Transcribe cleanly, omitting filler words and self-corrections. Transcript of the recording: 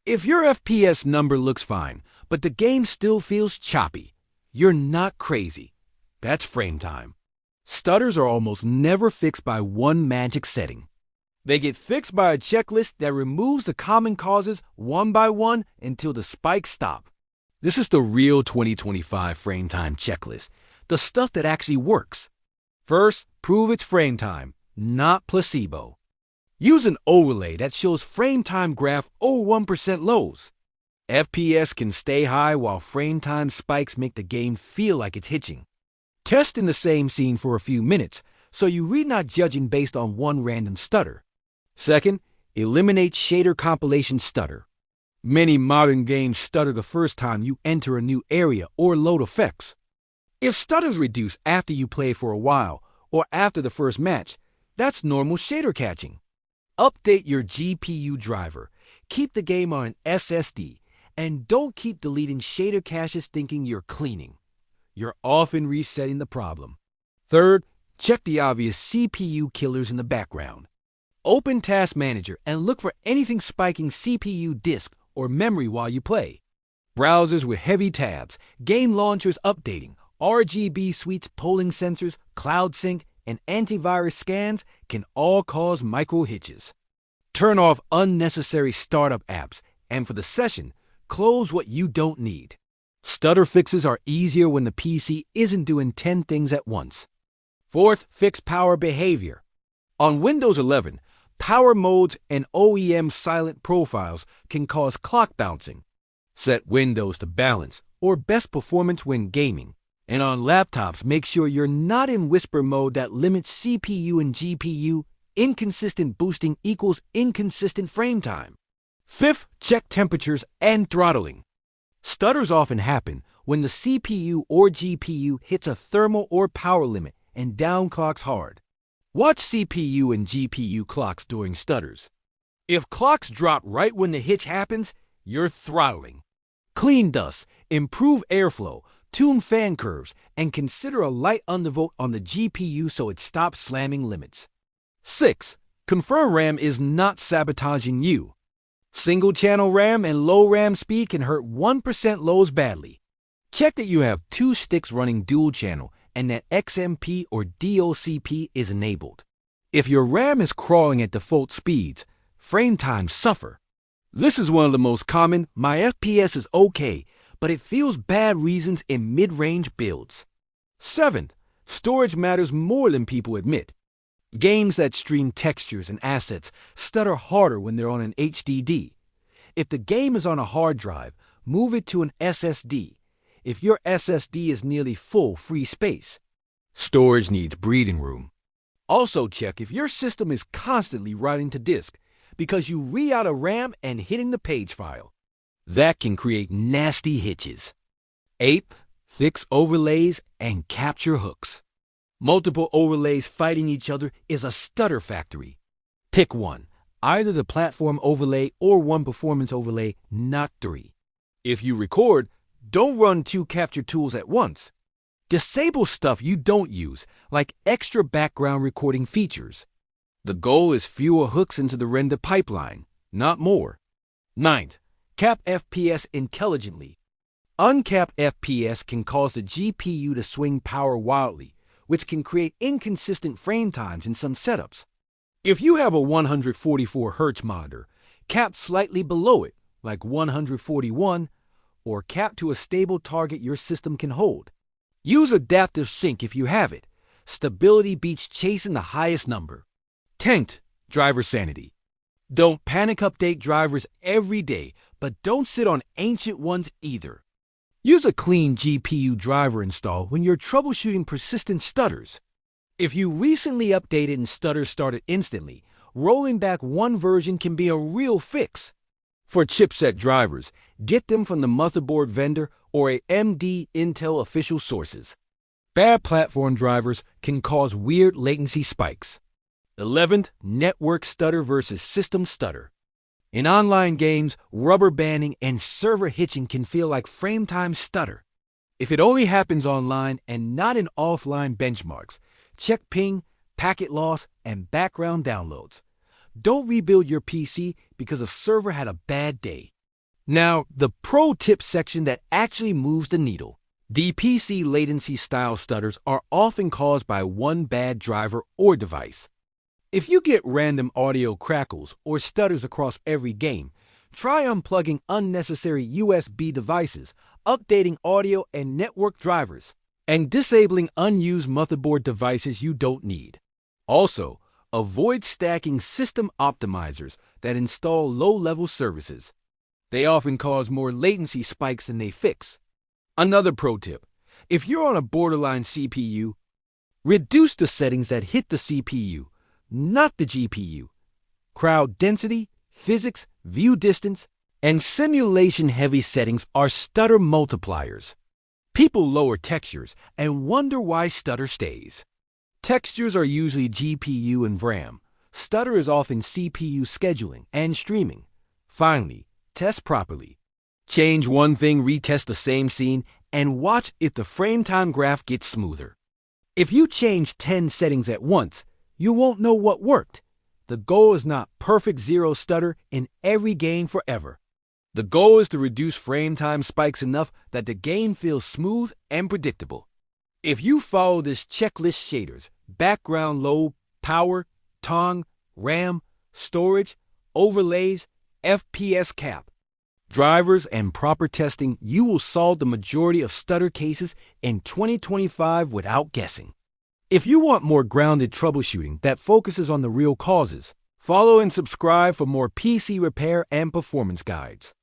If your FPS number looks fine, but the game still feels choppy, you're not crazy. That's frame time. Stutters are almost never fixed by one magic setting. They get fixed by a checklist that removes the common causes one by one until the spikes stop. This is the real 2025 frame time checklist, the stuff that actually works. First, prove it's frame time, not placebo. Use an overlay that shows frame time graph over 1% lows. FPS can stay high while frame time spikes make the game feel like it's hitching. Test in the same scene for a few minutes so you're not judging based on one random stutter. Second, eliminate shader compilation stutter. Many modern games stutter the first time you enter a new area or load effects. If stutters reduce after you play for a while or after the first match, that's normal shader catching. Update your GPU driver, keep the game on an SSD, and don't keep deleting shader caches thinking you're cleaning. You're often resetting the problem. Third, check the obvious CPU killers in the background. Open Task Manager and look for anything spiking CPU disk or memory while you play. Browsers with heavy tabs, game launchers updating, RGB suites, polling sensors, cloud sync, and antivirus scans can all cause micro hitches. Turn off unnecessary startup apps, and for the session, close what you don't need. Stutter fixes are easier when the PC isn't doing 10 things at once. Fourth, fix power behavior. On Windows 11, power modes and OEM silent profiles can cause clock bouncing. Set Windows to balance or best performance when gaming. And on laptops, make sure you're not in whisper mode that limits CPU and GPU. Inconsistent boosting equals inconsistent frame time. Fifth, check temperatures and throttling. Stutters often happen when the CPU or GPU hits a thermal or power limit and downclocks hard. Watch CPU and GPU clocks during stutters. If clocks drop right when the hitch happens, you're throttling. Clean dust, improve airflow, tune fan curves, and consider a light undervolt on the GPU so it stops slamming limits. 6. Confirm RAM is not sabotaging you. Single-channel RAM and low RAM speed can hurt 1% lows badly. Check that you have 2 sticks running dual-channel and that XMP or DOCP is enabled. If your RAM is crawling at default speeds, frame times suffer. This is one of the most common "my FPS is okay, but it feels bad" reasons in mid-range builds. 7. Storage matters more than people admit. Games that stream textures and assets stutter harder when they're on an HDD. If the game is on a hard drive, move it to an SSD. If your SSD is nearly full, free space. Storage needs breathing room. Also check if your system is constantly writing to disk because you re-out a RAM and hitting the page file. That can create nasty hitches. 8. Fix overlays and capture hooks. Multiple overlays fighting each other is a stutter factory. Pick one, either the platform overlay or one performance overlay, not 3. If you record, don't run 2 capture tools at once. Disable stuff you don't use, like extra background recording features. The goal is fewer hooks into the render pipeline, not more. 9th, cap FPS intelligently. Uncapped FPS can cause the GPU to swing power wildly, which can create inconsistent frame times in some setups. If you have a 144 Hz monitor, cap slightly below it, like 141, or cap to a stable target your system can hold. Use adaptive sync if you have it. Stability beats chasing the highest number. 10th, driver sanity. Don't panic update drivers every day, but don't sit on ancient ones either. Use a clean GPU driver install when you're troubleshooting persistent stutters. If you recently updated and stutters started instantly, rolling back one version can be a real fix. For chipset drivers, get them from the motherboard vendor or AMD Intel official sources. Bad platform drivers can cause weird latency spikes. 11th, network stutter versus system stutter. In online games, rubber banding and server hitching can feel like frame time stutter. If it only happens online and not in offline benchmarks, check ping, packet loss, and background downloads. Don't rebuild your PC because a server had a bad day. Now, the pro tip section that actually moves the needle. DPC latency style stutters are often caused by one bad driver or device. If you get random audio crackles or stutters across every game, try unplugging unnecessary USB devices, updating audio and network drivers, and disabling unused motherboard devices you don't need. Also, avoid stacking system optimizers that install low-level services. They often cause more latency spikes than they fix. Another pro tip: if you're on a borderline CPU, reduce the settings that hit the CPU, not the GPU. Crowd density, physics, view distance, and simulation-heavy settings are stutter multipliers. People lower textures and wonder why stutter stays. Textures are usually GPU and RAM. Stutter is often CPU scheduling and streaming. Finally, test properly. Change one thing, retest the same scene, and watch if the Frametime graph gets smoother. If you change 10 settings at once, you won't know what worked. The goal is not perfect zero stutter in every game forever. The goal is to reduce Frametime spikes enough that the game feels smooth and predictable. If you follow this checklist: shaders, background load, power, tongue, RAM, storage, overlays, FPS cap, drivers, and proper testing, you will solve the majority of stutter cases in 2025 without guessing. If you want more grounded troubleshooting that focuses on the real causes, follow and subscribe for more PC repair and performance guides.